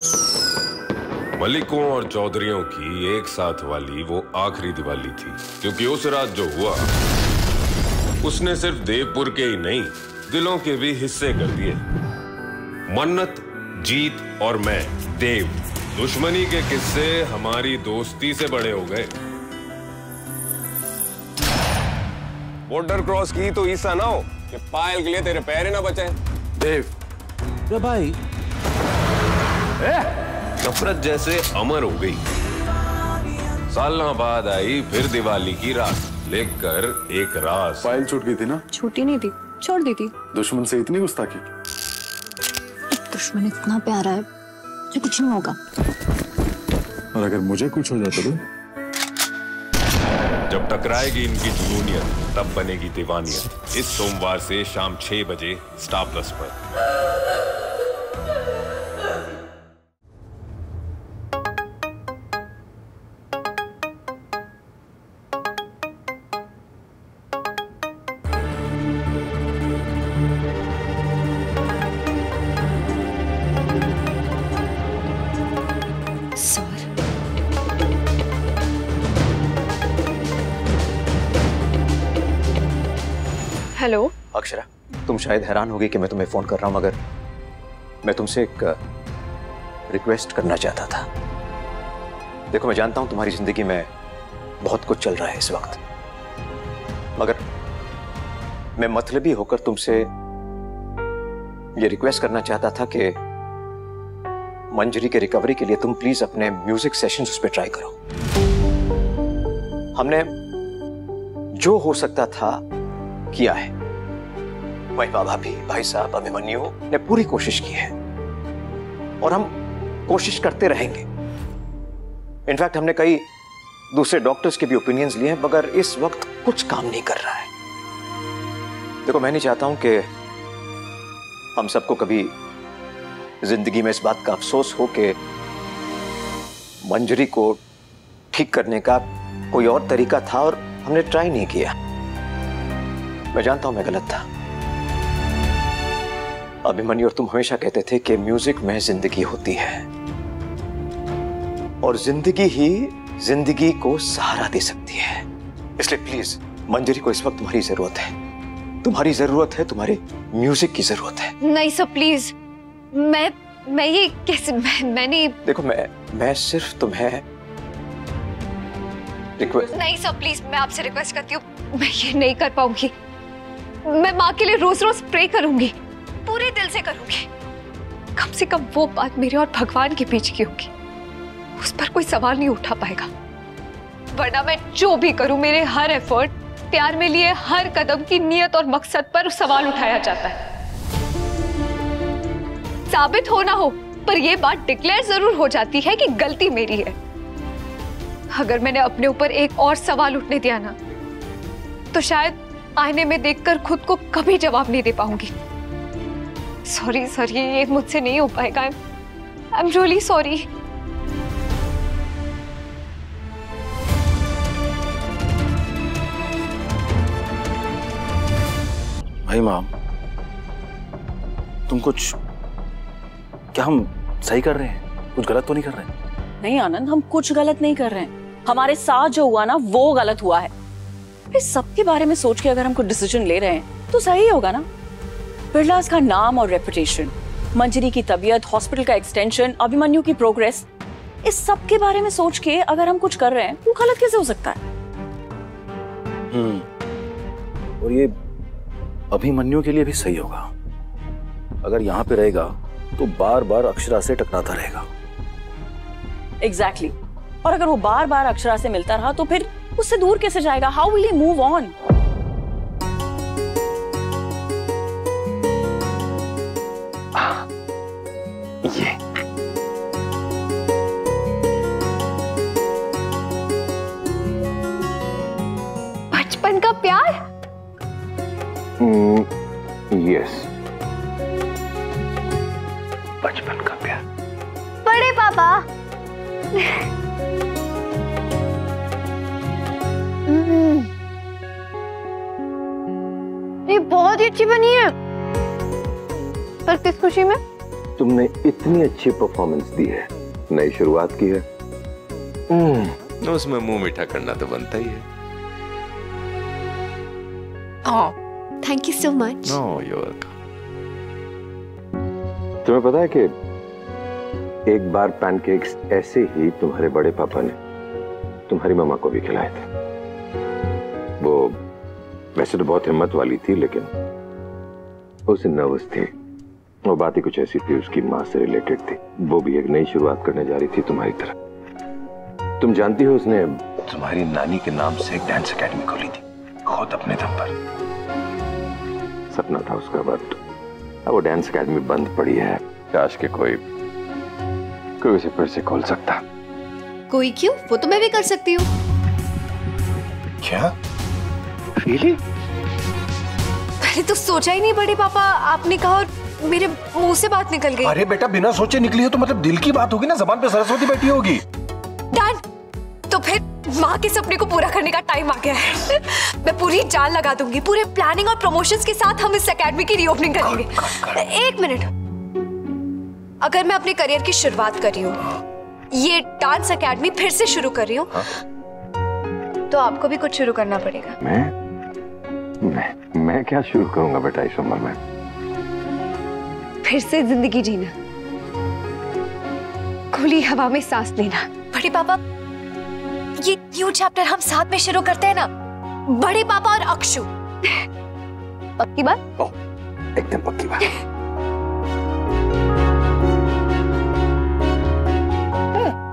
मलिकों और चौधरियों की एक साथ वाली वो आखिरी दिवाली थी, क्योंकि उस रात जो हुआ उसने सिर्फ देवपुर के ही नहीं, दिलों के भी हिस्से कर दिए। मन्नत, जीत और मैं, देव, दुश्मनी के किस्से हमारी दोस्ती से बड़े हो गए। बॉर्डर क्रॉस की तो ईसा ना हो कि पायल के लिए तेरे पैर ही ना बचे। देव भाई नफरत जैसे अमर हो गई। सालों बाद आई फिर दिवाली की रात, लेकर एक राज। पायल छूट गई थी ना? छूटी नहीं थी, छोड़ दी थी। दुश्मन से इतनी गुस्ताखी? दुश्मन इतना प्यारा है जो कुछ नहीं होगा। और अगर मुझे कुछ हो जाता तो? जब टकराएगी इनकी जुनूनियत तब बनेगी दीवानियत। इस सोमवार से शाम 6 बजे स्टार प्लस पर। हेलो अक्षरा, तुम शायद हैरान होगी कि मैं तुम्हें फोन कर रहा हूं, मगर मैं तुमसे एक रिक्वेस्ट करना चाहता था। देखो, मैं जानता हूं तुम्हारी जिंदगी में बहुत कुछ चल रहा है इस वक्त, मगर मैं मतलबी होकर तुमसे ये रिक्वेस्ट करना चाहता था कि मंजरी के रिकवरी के लिए तुम प्लीज अपने म्यूजिक सेशंस उस पर ट्राई करो। हमने जो हो सकता था किया है। महिमा भाभी, भाई साहब, अभिमन्यु ने पूरी कोशिश की है और हम कोशिश करते रहेंगे। इनफैक्ट हमने कई दूसरे डॉक्टर्स के भी ओपिनियंस लिए हैं, मगर इस वक्त कुछ काम नहीं कर रहा है। देखो, मैं नहीं चाहता हूं कि हम सबको कभी जिंदगी में इस बात का अफसोस हो कि मंजरी को ठीक करने का कोई और तरीका था और हमने ट्राई नहीं किया। मैं जानता हूं मैं गलत था। अभिमन्यु और तुम हमेशा कहते थे कि म्यूजिक में जिंदगी होती है और जिंदगी ही जिंदगी को सहारा दे सकती है। इसलिए प्लीज, मंजरी को इस वक्त तुम्हारी जरूरत है। तुम्हारी जरूरत है, तुम्हारे म्यूजिक की जरूरत है। नहीं सर, प्लीज। मैं ये कैसे मैं नहीं। देखो, मैं सिर्फ तुम्हें रिक्वेस्ट। नहीं सर, प्लीज, मैं आपसे रिक्वेस्ट करती हूँ, मैं ये नहीं कर पाऊंगी। मैं माँ के लिए रोज रोज प्रे करूंगी, पूरे दिल से करूंगी। कम से कम वो बात मेरे और भगवान के बीच की होगी, उस पर कोई सवाल नहीं उठा पाएगा। वरना मैं जो भी करूं, मेरे हर एफर्ट, प्यार में लिए हर कदम की नियत और मकसद पर सवाल उठाया जाता है। साबित हो ना हो, पर यह बात डिक्लेयर जरूर हो जाती है कि गलती मेरी है। अगर मैंने अपने ऊपर एक और सवाल उठने दिया ना, तो शायद आईने में देखकर खुद को कभी जवाब नहीं दे पाऊंगी। सॉरी सर, ये मुझसे नहीं हो पाएगा। I am really sorry. भाई माम, तुम कुछ, क्या हम सही कर रहे हैं? कुछ गलत तो नहीं कर रहे हैं? नहीं आनंद, हम कुछ गलत नहीं कर रहे हैं। हमारे साथ जो हुआ ना वो गलत हुआ है। इस सब के बारे में सोच के अगर हम कुछ डिसीजन ले रहे हैं तो सही होगा ना। बिरलास का नाम और रेपुटेशन, मंजरी की तबीयत, हॉस्पिटल का एक्सटेंशन, अभिमन्यु की प्रोग्रेस, इस सब के बारे में सोच के अगर हम कुछ कर रहे हैं तो गलत कैसे हो सकता है? और ये अभिमन्यु के लिए भी सही होगा। अगर यहाँ पे रहेगा तो बार बार अक्षरा से टकराता रहेगा। एग्जैक्टली। और अगर वो बार बार अक्षरा से मिलता रहा तो फिर उससे दूर कैसे जाएगा? How will he move on? ये बचपन का प्यार। यस, बचपन का प्यार। बड़े पापा। ये बहुत ही अच्छी बनी है। पर किस खुशी में? तुमने इतनी अच्छी परफॉर्मेंस दी है, नई शुरुआत की है। उसमें मुंह मीठा करना तो बनता ही है। Thank you so much. No, you are welcome. तुम्हें पता है कि एक बार पैनकेक्स ऐसे ही तुम्हारे बड़े पापा ने तुम्हारी मामा को भी खिलाए थे। वो वैसे तो बहुत हिम्मत वाली थी, लेकिन उसे नर्वस थी। वो बात ही कुछ ऐसी थी, उसकी माँ से रिलेटेड थी। वो भी एक नई शुरुआत करने जा रही थी तुम्हारी तरह। तुम जानती हो, उसने तुम्हारी नानी के नाम से एक डांस एकेडमी खोली थी, खुद अपने दम पर। सपना था उसका, बट अब वो डांस एकेडमी बंद पड़ी है। काश के कोई उसे फिर से खोल सकता। कोई क्यों, वो तो मैं भी कर सकती हूँ। क्या? Really? मैंने तो सोचा ही नहीं बड़े पापा, आपने कहा और मेरे मुंह से बात निकल गई। अरे बेटा, बिना सोचे निकली हो तो मतलब दिल की बात होगी ना, जबान पे सरस्वती बैठी होगी। डन, तो फिर माँ के सपने को पूरा करने का टाइम आ गया है। मैं पूरी जान लगा दूंगी, पूरे प्लानिंग और प्रमोशंस के साथ हम इस एकेडमी की रीओपनिंग करेंगे। एक मिनट, अगर मैं अपने करियर की शुरुआत कर रही हूँ, ये डांस एकेडमी फिर से शुरू कर रही हूँ, तो आपको भी कुछ शुरू करना पड़ेगा। मैं क्या शुरू करूंगा बेटा इस उम्र में? फिर से जिंदगी जीना, खुली हवा में सांस लेना। बड़े पापा, ये न्यू चैप्टर हम साथ में शुरू करते हैं ना, बड़े पापा और अक्षु। पक्की बात? एकदम पक्की बात।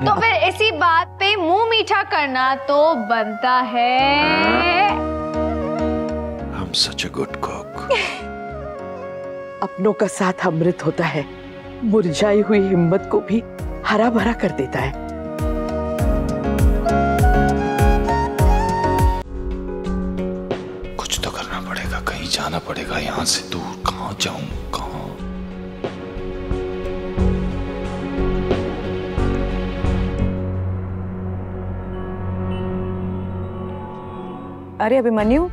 तो फिर इसी बात पे मुंह मीठा करना तो बनता है। I'm such a good cook. अपनों का साथ अमृत होता है, मुरझाई हुई हिम्मत को भी हरा भरा कर देता है। कुछ तो करना पड़ेगा, कहीं जाना पड़ेगा यहाँ से दूर। कहाँ जाऊं, कहाँ? अरे अभिमन्यु,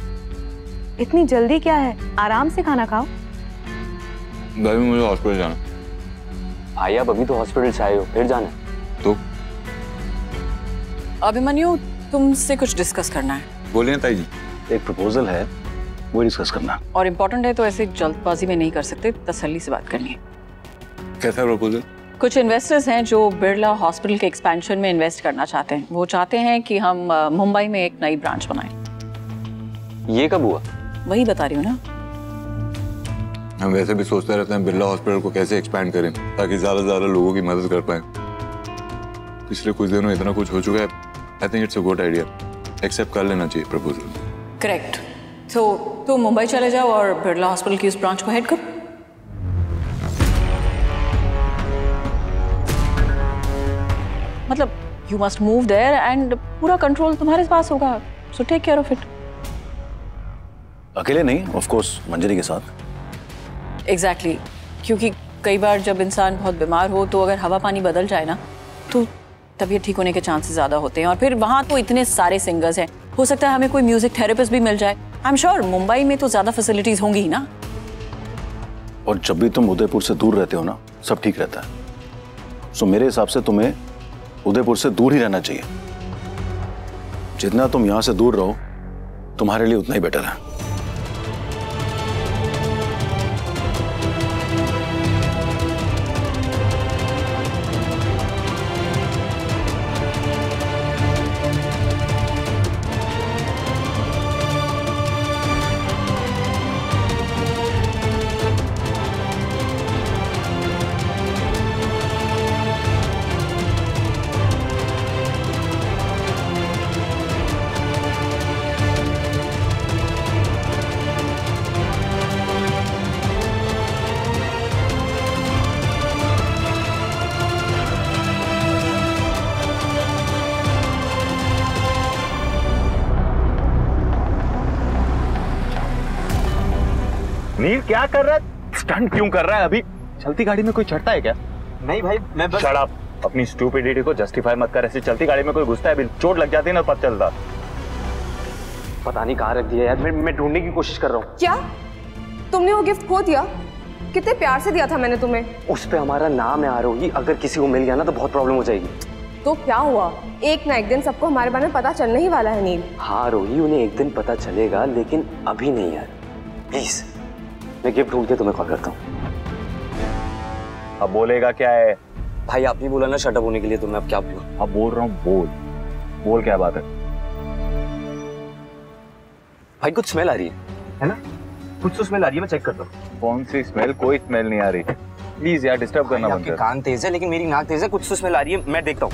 इतनी जल्दी क्या है? आराम से खाना खाओ। भाभी मुझे हॉस्पिटल जाना। आया, अभी तो हॉस्पिटल से आए हो, फिर जाना तो? अभिमन्यु, तुमसे कुछ डिस्कस करना है। बोलिए ताई जी। एक प्रपोजल है, वो डिस्कस करना। और इम्पोर्टेंट है, तो ऐसे जल्दबाजी में नहीं कर सकते, तसल्ली से बात करनी है। कैसा प्रपोजल? कुछ इन्वेस्टर्स हैं जो बिरला हॉस्पिटल के एक्सपेंशन में इन्वेस्ट करना चाहते हैं। वो चाहते हैं कि हम मुंबई में एक नई ब्रांच बनाएं। ये कब हुआ? वही बता रही हूँ ना। हम वैसे भी सोचते रहते हैं बिरला हॉस्पिटल को कैसे एक्सपैंड करें ताकि ज्यादा से ज्यादा लोगों की मदद कर पाए। पिछले कुछ दिनों इतना कुछ हो चुका है, I think it's a good idea. Accept कर लेना चाहिए प्रपोजल। करेक्ट। तो तुम मुंबई चले जाओ और बिरला हॉस्पिटल की उस ब्रांच को हेड करो। मतलब you must move there and पूरा कंट्रोल तुम्हारे पास होगा, so take care of it. अकेले नहीं, ऑफ कोर्स मंजरी के साथ। एग्जैक्टली, क्योंकि कई बार जब इंसान बहुत बीमार हो तो अगर हवा पानी बदल जाए ना, तो तबीयत ठीक होने के चांसेस ज़्यादा होते हैं। और फिर वहाँ तो इतने सारे सिंगर्स हैं, हो सकता है हमें कोई म्यूजिक थेरेपिस्ट भी मिल जाए। आई एम श्योर मुंबई में तो ज़्यादा फैसिलिटीज होंगी ही ना। और जब भी तुम उदयपुर से दूर रहते हो ना, सब ठीक रहता है। सो मेरे हिसाब से तुम्हें उदयपुर से दूर ही रहना चाहिए। जितना तुम यहाँ से दूर रहो, तुम्हारे लिए उतना ही बेटर है। नील क्या कर रहा है? स्टंट क्यों कर रहा है? अभी चलती गाड़ी में कोई चढ़ता है क्या? नहीं भाई, मैं बस... शट अप, अपनी स्टूपिडिटी को जस्टिफाई मत कर। ऐसी चलती गाड़ी में कोई घुसता है, भी चोट लग जाती है ना, पता चलता। पता नहीं कहाँ रख दिया यार, मैं ढूंढने की कोशिश कर रहा हूँ। क्या तुमने वो गिफ्ट खो दिया? कितने प्यार से दिया था मैंने तुम्हें। उस पे हमारा नाम है आरोही, अगर किसी को मिल गया ना तो बहुत प्रॉब्लम हो जाएगी। तो क्या हुआ, एक ना एक दिन सबको हमारे बारे में पता चलने ही वाला है नील। हाँ रोही, उन्हें एक दिन पता चलेगा, लेकिन अभी नहीं यार। प्लीज, मैं गिफ्ट ढूंढ के तुम्हें कॉल करता हूँ। अब बोलेगा क्या है? भाई आपने बोला ना शटअप होने के लिए, तो मैं अब क्या बोलूं? अब बोल रहा हूँ, बोल क्या बात है? भाई कुछ स्मेल आ रही है ना? कुछ तो स्मेल आ रही है, मैं चेक करता हूँ। कौन सी स्मेल? कोई स्मेल नहीं आ रही। प्लीज यार डिस्टर्ब करना बंद कर। आपके कान तेज है लेकिन मेरी नाक तेज है, कुछ तो स्मेल आ रही है, मैं देखता हूँ।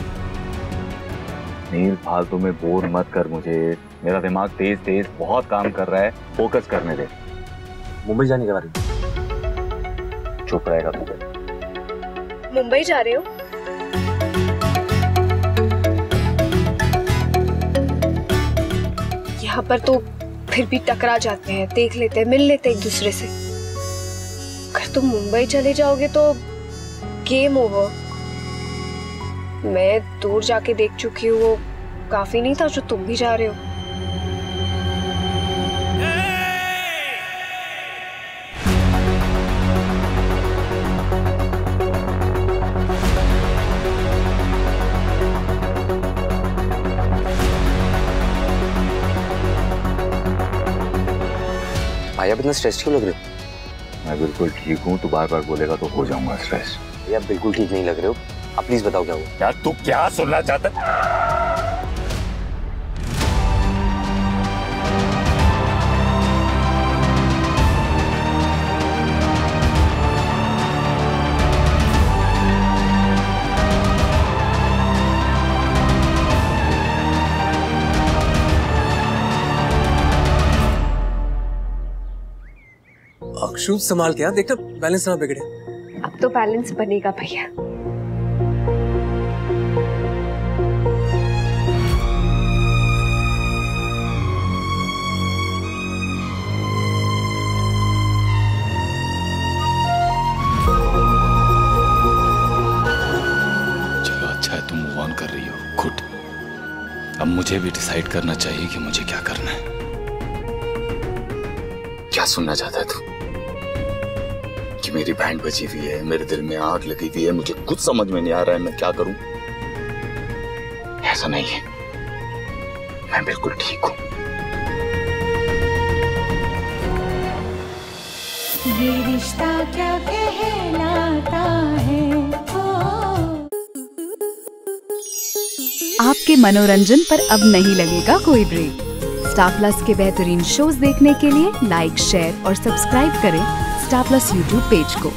नील फालतू में बोर मत कर मुझे, मेरा दिमाग तेज बहुत काम कर रहा है, फोकस करने दे। मुंबई जाने के बारे में चुप रहेगा तू? मुंबई जा रहे हो? यहाँ पर तो फिर भी टकरा जाते हैं, देख लेते हैं, मिल लेते हैं एक दूसरे से। अगर तुम मुंबई चले जाओगे तो गेम ओवर। मैं दूर जाके देख चुकी हूँ, वो काफी नहीं था जो तुम भी जा रहे हो। भाई आप इतना स्ट्रेस क्यों लग रहे हो? मैं बिल्कुल ठीक हूँ, तू बार बार बोलेगा तो हो जाऊंगा स्ट्रेस। आप बिल्कुल ठीक नहीं लग रहे हो, आप प्लीज बताओ क्या हुआ। यार तू क्या सुनना चाहता है? अक्षु संभाल के, देखना बैलेंस ना बिगड़े। अब तो बैलेंस बनेगा भैया। चलो अच्छा है तुम मूव ऑन कर रही हो, गुड। अब मुझे भी डिसाइड करना चाहिए कि मुझे क्या करना है। क्या सुनना चाहता है तू? कि मेरी बैंड बजी हुई है, मेरे दिल में आग लगी हुई है, मुझे कुछ समझ में नहीं आ रहा है मैं क्या करूं। ऐसा नहीं है, मैं बिल्कुल ठीक हूं। ये रिश्ता क्या कहलाता है। आपके मनोरंजन पर अब नहीं लगेगा कोई ब्रेक। स्टार प्लस के बेहतरीन शोज देखने के लिए लाइक, शेयर और सब्सक्राइब करें स्टार प्लस यूट्यूब पेज को।